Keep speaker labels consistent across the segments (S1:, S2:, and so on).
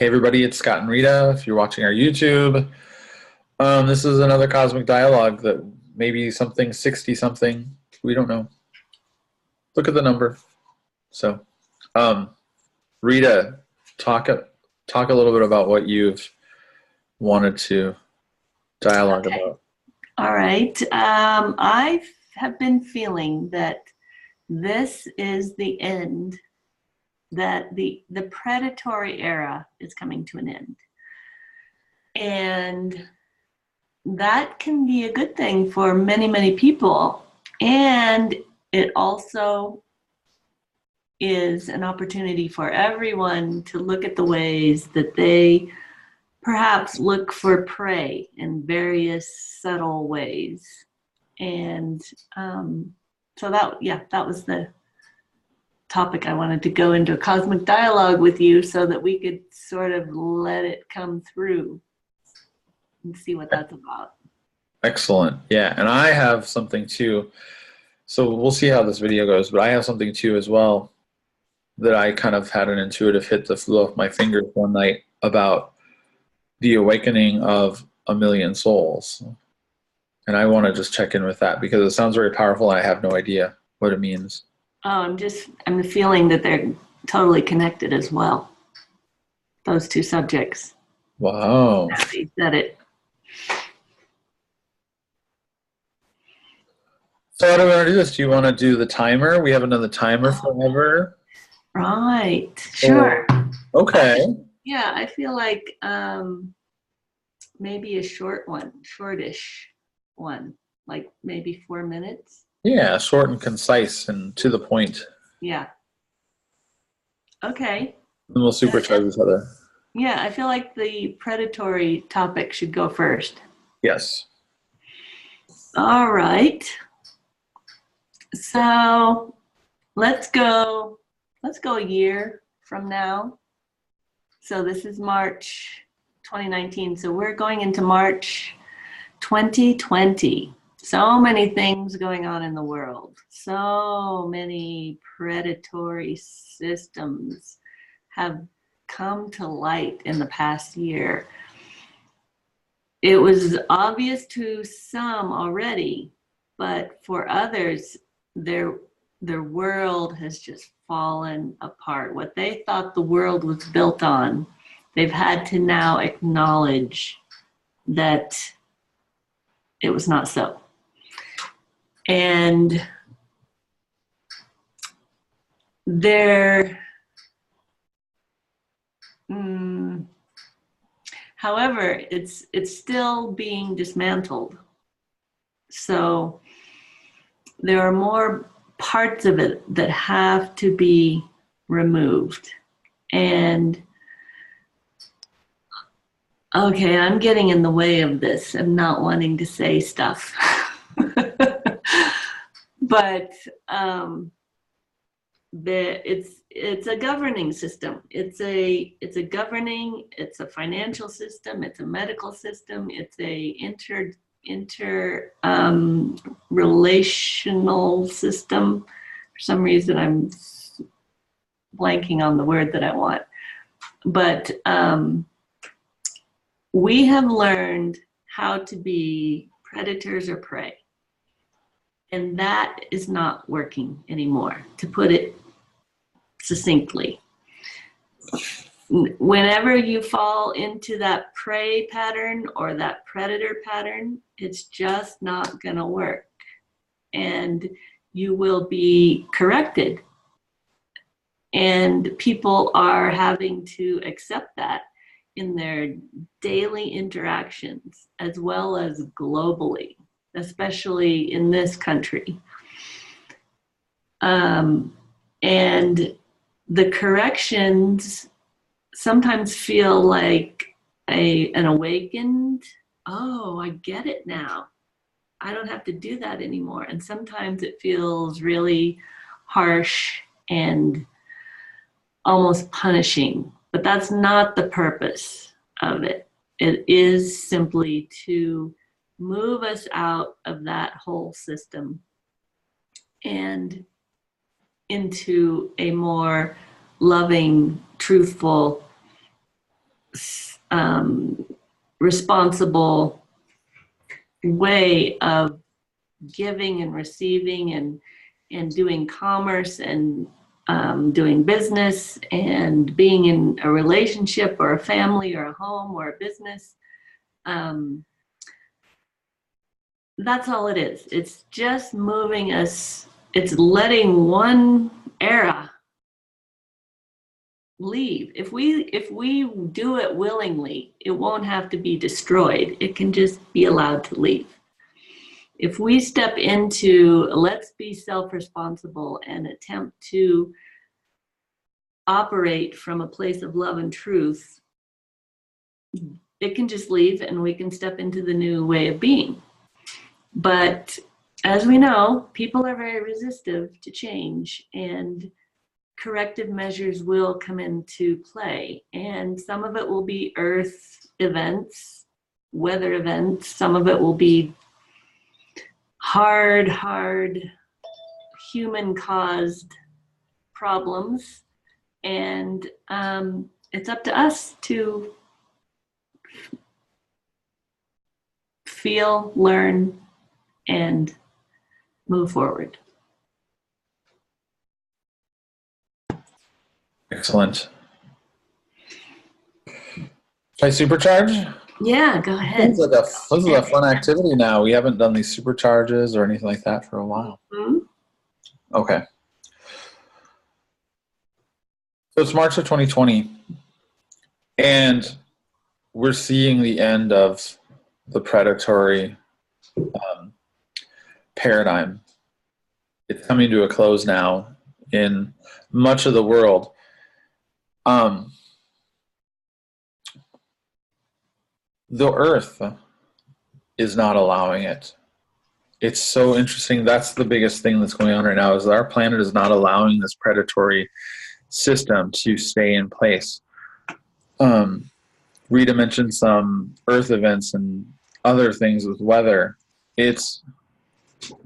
S1: Hey everybody, it's Scott and Rita. If you're watching our YouTube, this is another cosmic dialogue that maybe something 60 something. We don't know. Look at the number. So, Rita, talk a little bit about what you've wanted to dialogue
S2: Okay.
S1: about.
S2: All right. I have been feeling that this is the end, that the predatory era is coming to an end. And that can be a good thing for many, many people. And it also is an opportunity for everyone to look at the ways that they perhaps look for prey in various subtle ways. And so that was the topic I wanted to go into a cosmic dialogue with you so that we could sort of let it come through and see what that's about.
S1: Excellent. Yeah, and I have something too. So we'll see how this video goes, but I have something too as well that I kind of had an intuitive hit that flew off my fingers one night about the awakening of a million souls. And I want to just check in with that because it sounds very powerful and I have no idea what it means.
S2: Oh, I'm feeling that they're totally connected as well. Those two subjects.
S1: Wow.
S2: You said it.
S1: So how do we want to do this? Do you want to do the timer? We have another timer forever.
S2: Right. Sure.
S1: Okay.
S2: Yeah, I feel like maybe a shortish one, like maybe 4 minutes.
S1: Yeah, short and concise and to the point.
S2: Yeah. Okay.
S1: And we'll supercharge each other.
S2: Yeah, I feel like the predatory topic should go first.
S1: Yes.
S2: All right. So let's go a year from now. So this is March 2019. So we're going into March 2020. So many things going on in the world. So many predatory systems have come to light in the past year. It was obvious to some already, but for others, their world has just fallen apart. What they thought the world was built on, they've had to now acknowledge that it was not so. And however, it's still being dismantled. So there are more parts of it that have to be removed. And okay, I'm getting in the way of this and not wanting to say stuff. But it's a governing system. It's a financial system. It's a medical system. It's a relational system. For some reason, I'm blanking on the word that I want. But we have learned how to be predators or prey. And that is not working anymore, to put it succinctly. Whenever you fall into that prey pattern or that predator pattern, it's just not going to work. And you will be corrected. And people are having to accept that in their daily interactions as well as globally, especially in this country. And the corrections sometimes feel like an awakened, oh, I get it now. I don't have to do that anymore. And sometimes it feels really harsh and almost punishing, but that's not the purpose of it. It is simply to move us out of that whole system and into a more loving, truthful, responsible way of giving and receiving and doing commerce and doing business and being in a relationship or a family or a home or a business. That's all it is. It's just moving us. It's letting one era leave. If we do it willingly, it won't have to be destroyed. It can just be allowed to leave. If we step into, let's be self-responsible and attempt to operate from a place of love and truth, it can just leave and we can step into the new way of being. But as we know, people are very resistive to change, and corrective measures will come into play. And some of it will be earth events, weather events. Some of it will be hard human-caused problems. And it's up to us to feel, learn, and move forward.
S1: Excellent. Should I supercharge?
S2: Yeah, go ahead.
S1: This is a fun activity now. We haven't done these supercharges or anything like that for a while.
S2: Mm-hmm.
S1: Okay. So it's March of 2020, and we're seeing the end of the predatory paradigm. It's coming to a close now in much of the world. The earth is not allowing it. It's so interesting. That's the biggest thing that's going on right now, is that our planet is not allowing this predatory system to stay in place. Rita mentioned some earth events and other things with weather.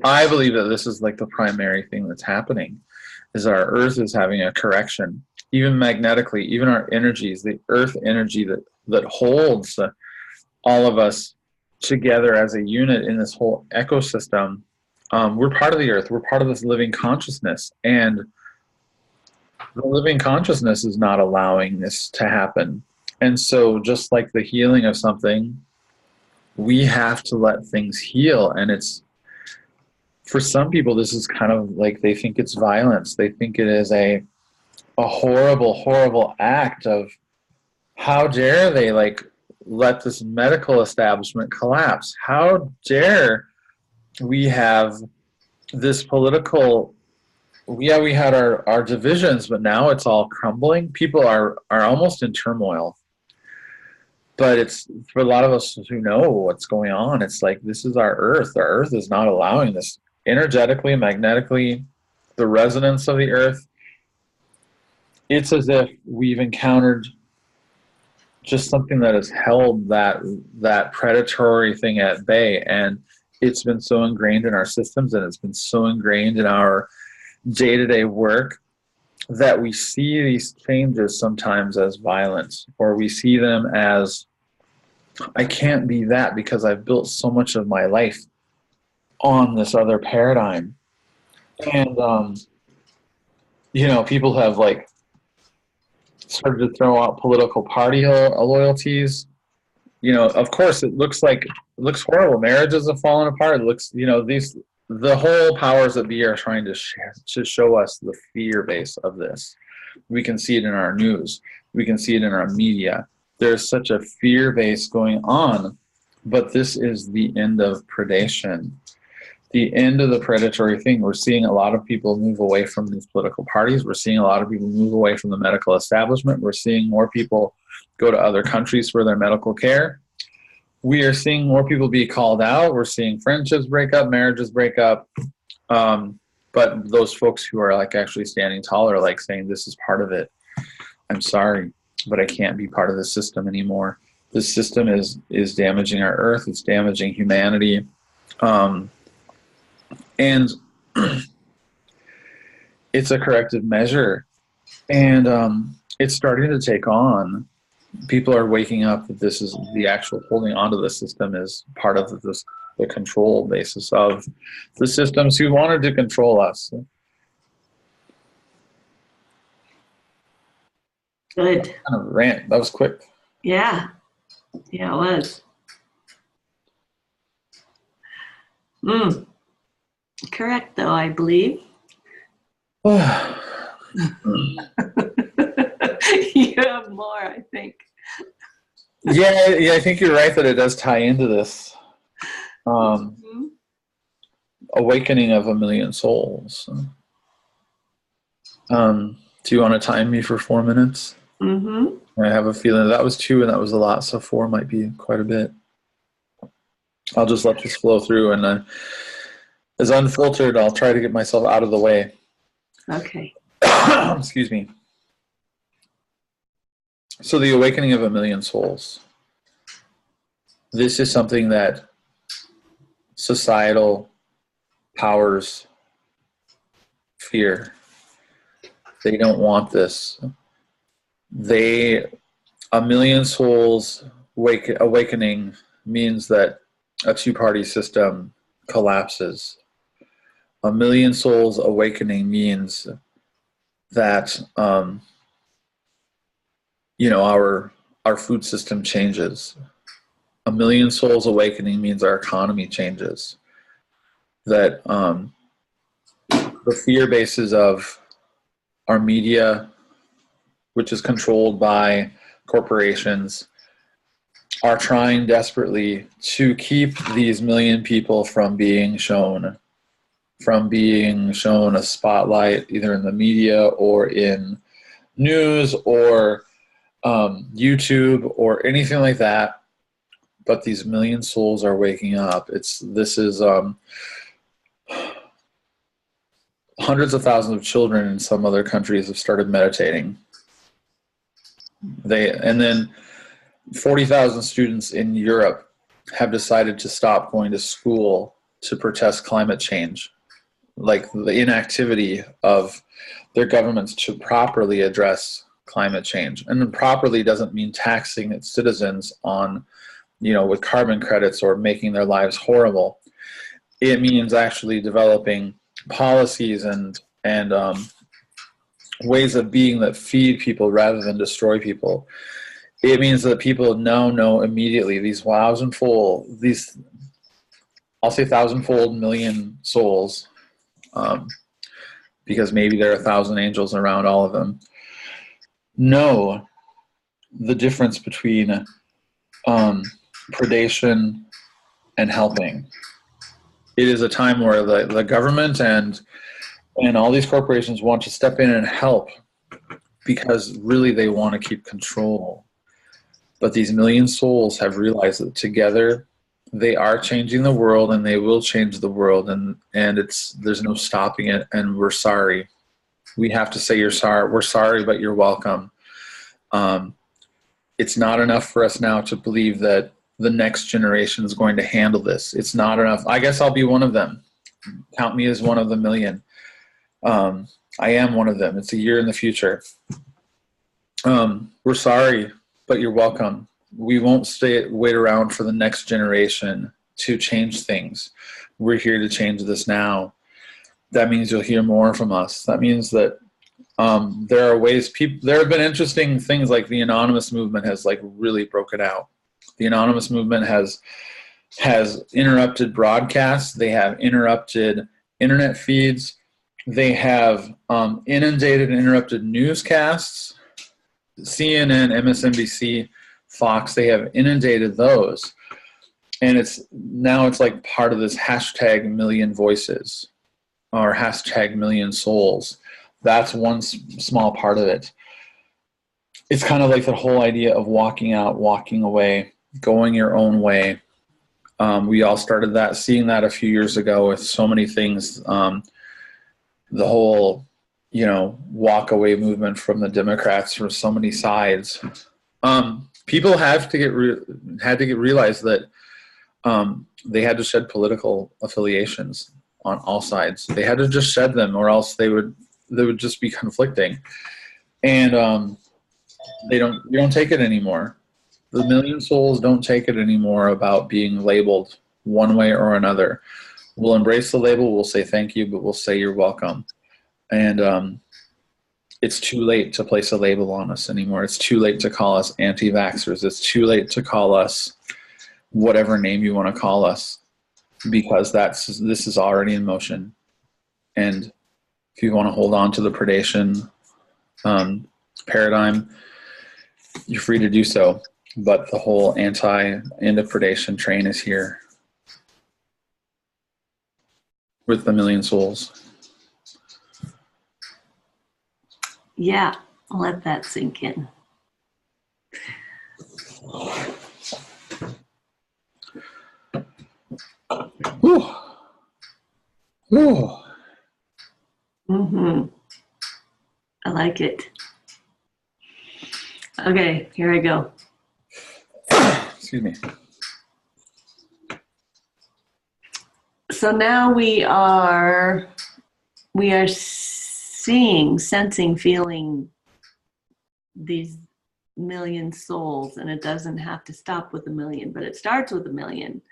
S1: I believe that this is like the primary thing that's happening, is our earth is having a correction. Even magnetically, even our energies, the earth energy that holds all of us together as a unit in this whole ecosystem. We're part of the earth. We're part of this living consciousness. And the living consciousness is not allowing this to happen. And so just like the healing of something, we have to let things heal. And for some people, this is kind of like, they think it's violence. They think it is a horrible, horrible act of, how dare they let this medical establishment collapse? How dare we have this political, we had our divisions, but now it's all crumbling. People are almost in turmoil. But it's, for a lot of us who know what's going on, it's like, this is our earth. Our earth is not allowing this. Energetically, magnetically, the resonance of the earth, it's as if we've encountered just something that has held that predatory thing at bay. And it's been so ingrained in our systems, and it's been so ingrained in our day-to-day work, that we see these changes sometimes as violence, or we see them as, I can't be that because I've built so much of my life on this other paradigm. And people have started to throw out political party loyalties. Of course, it looks horrible. Marriages have fallen apart. It looks, the whole powers that be are trying to show us the fear base of this. We can see it in our news. We can see it in our media. There's such a fear base going on, but this is the end of predation. The end of the predatory thing. We're seeing a lot of people move away from these political parties. We're seeing a lot of people move away from the medical establishment. We're seeing more people go to other countries for their medical care. We are seeing more people be called out. We're seeing friendships break up, marriages break up. But those folks who are actually standing tall are saying, this is part of it. I'm sorry, but I can't be part of the system anymore. This system is damaging our earth. It's damaging humanity. And it's a corrective measure. And it's starting to take on people are waking up that this is the actual holding onto the system is part of this, the control basis of the systems who wanted to control us.
S2: Good.
S1: Kind of rant. That was quick.
S2: Yeah. Yeah, it was. Correct, though, I believe. You have more, I think.
S1: Yeah, I think you're right that it does tie into this awakening of a million souls. Do you want to time me for 4 minutes? I have a feeling that was 2 and that was a lot, so 4 might be quite a bit. I'll just let this flow through, and as unfiltered, I'll try to get myself out of the way.
S2: Okay.
S1: Excuse me. So the awakening of a million souls. This is something that societal powers fear. They don't want this. A million souls awakening means that a two-party system collapses. A million souls awakening means that our food system changes. A million souls awakening means our economy changes. That the fear bases of our media, which is controlled by corporations, are trying desperately to keep these million people from being shown a spotlight, either in the media or in news or YouTube or anything like that. But these million souls are waking up. Hundreds of thousands of children in some other countries have started meditating. And then 40,000 students in Europe have decided to stop going to school to protest climate change, like the inactivity of their governments to properly address climate change. And then properly doesn't mean taxing its citizens on, with carbon credits or making their lives horrible. It means actually developing policies and ways of being that feed people rather than destroy people. It means that people now know immediately these thousandfold million souls, because maybe there are 1,000 angels around all of them, know the difference between predation and helping. It is a time where the government and all these corporations want to step in and help because really they want to keep control. But these million souls have realized that together they are changing the world, and they will change the world, and there's no stopping it, and we're sorry. We have to say we're sorry, but you're welcome. It's not enough for us now to believe that the next generation is going to handle this. It's not enough. I guess I'll be one of them. Count me as one of the million. I am one of them. It's a year in the future. We're sorry, but you're welcome. We won't wait around for the next generation to change things. We're here to change this now. That means you'll hear more from us. That means that there are ways there have been interesting things, like the anonymous movement has really broken out. The anonymous movement has interrupted broadcasts. They have interrupted internet feeds. They have inundated and interrupted newscasts. CNN, MSNBC, Fox, they have inundated those. And it's like part of this hashtag million voices or hashtag million souls. That's one small part of it. It's kind of like the whole idea of walking out, walking away, going your own way. We all started seeing that a few years ago with so many things. The whole, walk away movement from the Democrats from so many sides. People had to realize that they had to shed political affiliations on all sides. They had to just shed them, or else they would just be conflicting. And you don't take it anymore. The million souls don't take it anymore about being labeled one way or another. We'll embrace the label, we'll say thank you, but we'll say you're welcome. And it's too late to place a label on us anymore. It's too late to call us anti-vaxxers. It's too late to call us whatever name you want to call us, because this is already in motion. And if you want to hold on to the predation paradigm, you're free to do so. But the whole end of predation train is here with the million souls.
S2: Yeah, let that sink in.
S1: Whew. Whew.
S2: Mm-hmm. I like it. Okay, here I go.
S1: Excuse me.
S2: So now we are seeing, sensing, feeling these million souls, and it doesn't have to stop with a million, but it starts with a million.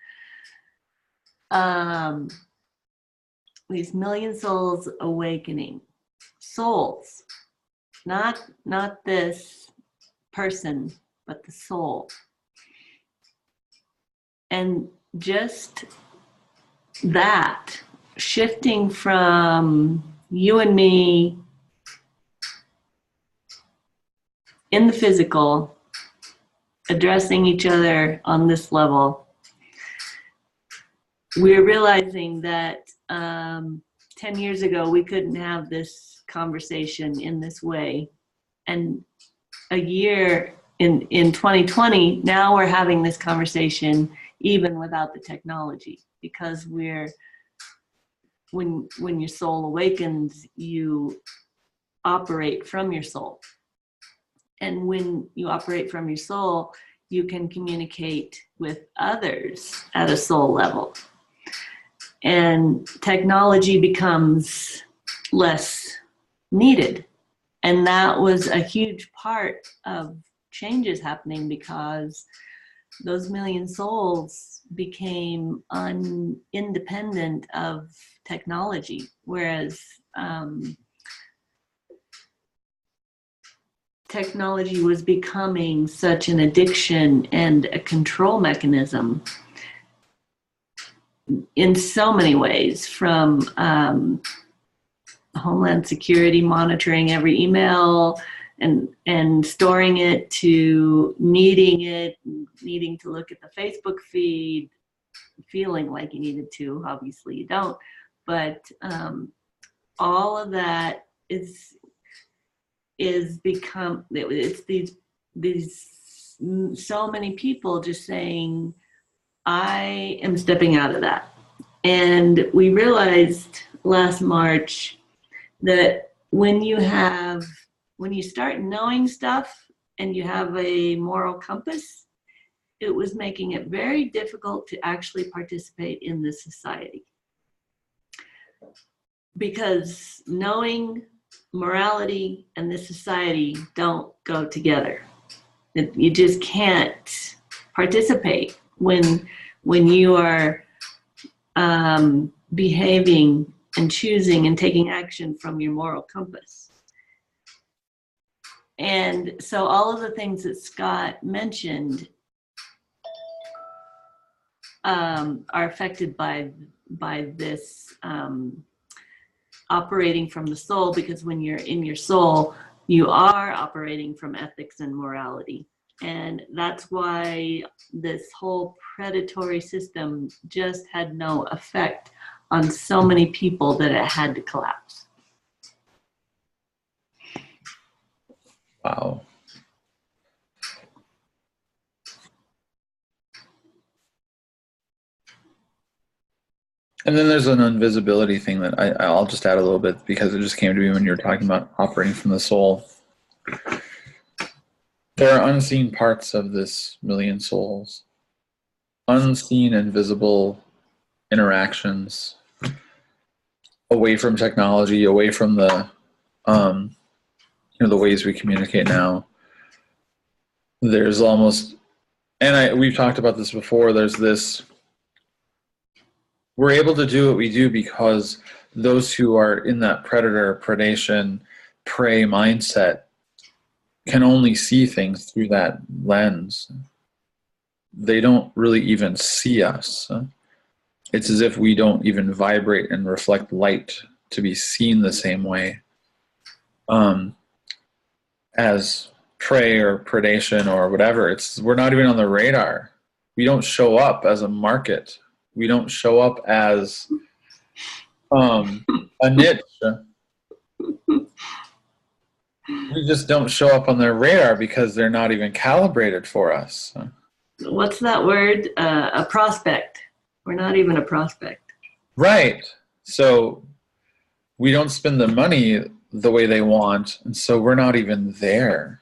S2: These million souls awakening. Souls, not this person, but the soul. And just that, shifting from you and me in the physical, addressing each other on this level, we're realizing that 10 years ago we couldn't have this conversation in this way. And a year in 2020, now we're having this conversation even without the technology, because when your soul awakens, you operate from your soul. And when you operate from your soul, you can communicate with others at a soul level. And technology becomes less needed. And that was a huge part of changes happening, because those million souls became independent of technology, whereas technology was becoming such an addiction and a control mechanism in so many ways, from Homeland Security monitoring every email and storing it, to needing to look at the Facebook feed, feeling like you needed to. Obviously you don't, but all of that it's these so many people just saying, I am stepping out of that. And we realized last March that when you start knowing stuff and you have a moral compass, it was making it very difficult to actually participate in this society. Because knowing, morality, and this society don't go together. You just can't participate when you are behaving and choosing and taking action from your moral compass. And so all of the things that Scott mentioned are affected by this operating from the soul, because when you're in your soul, you are operating from ethics and morality. And that's why this whole predatory system just had no effect on so many people that it had to collapse.
S1: Wow. And then there's an invisibility thing that I'll just add a little bit, because it just came to me when you were talking about operating from the soul. There are unseen parts of this million souls, unseen, invisible interactions away from technology, away from the the ways we communicate now. there's almost, and we've talked about this before, there's this, we're able to do what we do because those who are in that predator, predation, prey mindset can only see things through that lens. They don't really even see us. It's as if we don't even vibrate and reflect light to be seen the same way as prey or predation or whatever. We're not even on the radar. We don't show up as a market. We don't show up as a niche. We just don't show up on their radar because they're not even calibrated for us.
S2: What's that word? A prospect. We're not even a prospect.
S1: Right. So we don't spend the money the way they want, and so we're not even there.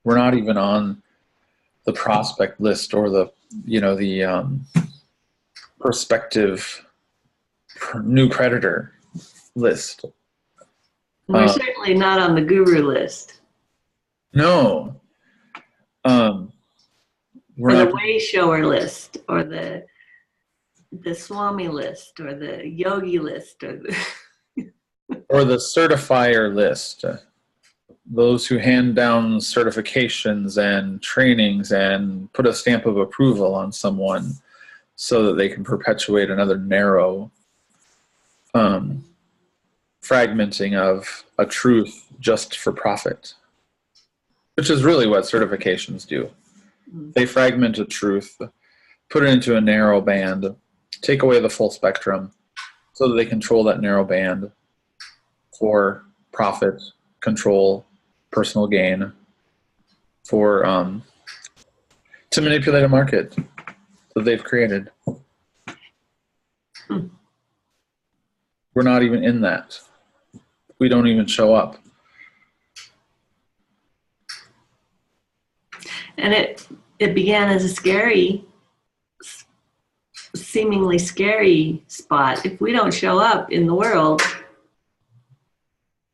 S1: We're not even on the prospect list or the prospective new predator list.
S2: We're certainly not on the guru list.
S1: No.
S2: Or the way shower list, or the Swami list, or the yogi list, or
S1: the certifier list. Those who hand down certifications and trainings and put a stamp of approval on someone so that they can perpetuate another narrow fragmenting of a truth just for profit, which is really what certifications do. They fragment a truth, put it into a narrow band, take away the full spectrum so that they control that narrow band for profit, control, personal gain, for to manipulate a market that they've created. We're not even in that. We don't even show up.
S2: And it began as a seemingly scary spot. If we don't show up in the world,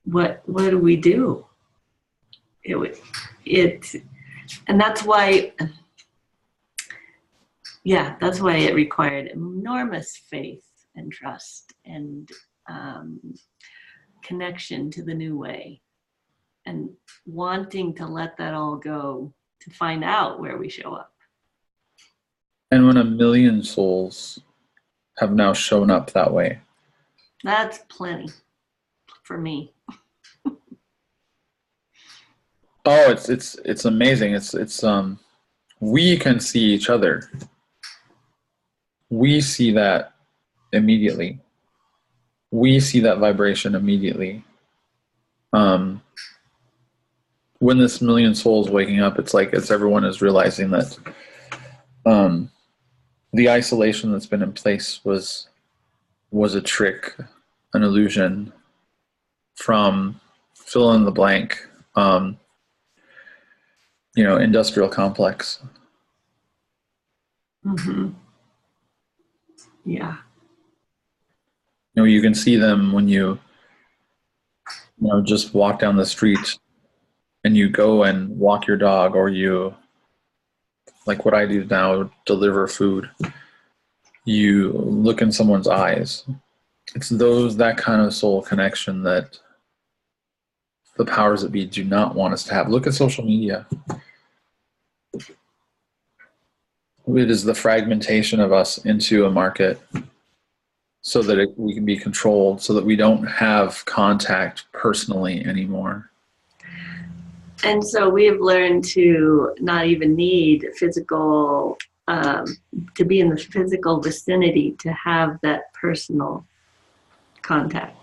S2: what do we do? And that's why, that's why it required enormous faith and trust and connection to the new way, and wanting to let that all go to find out where we show up.
S1: And when 1 million souls have now shown up that way,
S2: that's plenty for me.
S1: Oh, it's amazing. It's we can see each other. We see that immediately. We see that vibration immediately. When this 1 million souls waking up, it's like everyone is realizing that the isolation that's been in place was a trick, an illusion from fill in the blank. Industrial complex.
S2: Mm-hmm. Yeah.
S1: You can see them when you just walk down the street and you go and walk your dog, or you, like what I do now, deliver food. You look in someone's eyes. It's that kind of soul connection that the powers that be do not want us to have. Look at social media. It is the fragmentation of us into a market so that we can be controlled, so that we don't have contact personally anymore.
S2: And so we have learned to not even need physical, to be in the physical vicinity to have that personal contact.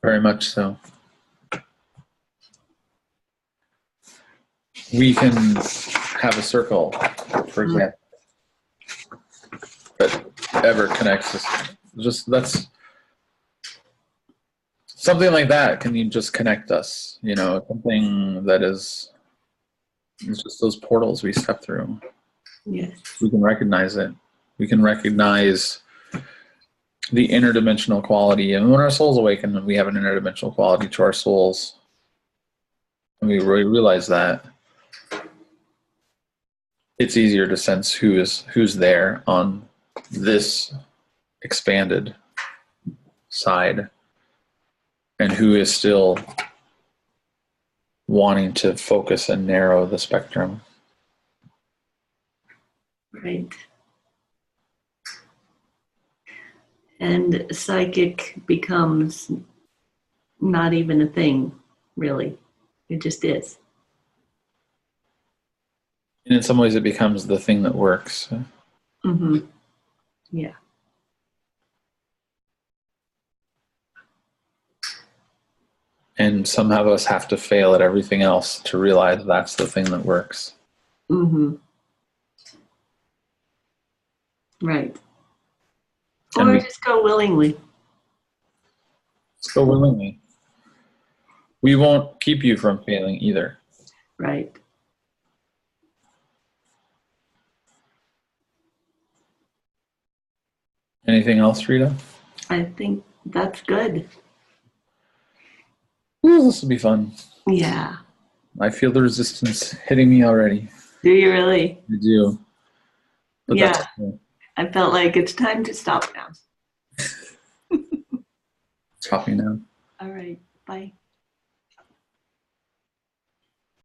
S1: Very much so. We can have a circle, for example, that ever connects us. That's something like that. Can you just connect us? Something that is just those portals we step through.
S2: Yes.
S1: We can recognize it. We can recognize the interdimensional quality. And when our souls awaken, we have an interdimensional quality to our souls. And we realize that it's easier to sense who's there on this expanded side and who is still wanting to focus and narrow the spectrum.
S2: Right. And psychic becomes not even a thing, really. It just is.
S1: And in some ways, it becomes the thing that works.
S2: Mm-hmm. Yeah.
S1: And some of us have to fail at everything else to realize that's the thing that works.
S2: Mm-hmm. Right.
S1: And
S2: Or just go willingly.
S1: Let's go willingly. We won't keep you from failing either.
S2: Right.
S1: Anything else, Rita?
S2: I think that's good.
S1: Ooh, this will be fun.
S2: Yeah.
S1: I feel the resistance hitting me already.
S2: Do you really?
S1: I do. But
S2: Yeah.
S1: that's cool.
S2: I felt like it's time to stop now.
S1: Stopping now.
S2: All right. Bye.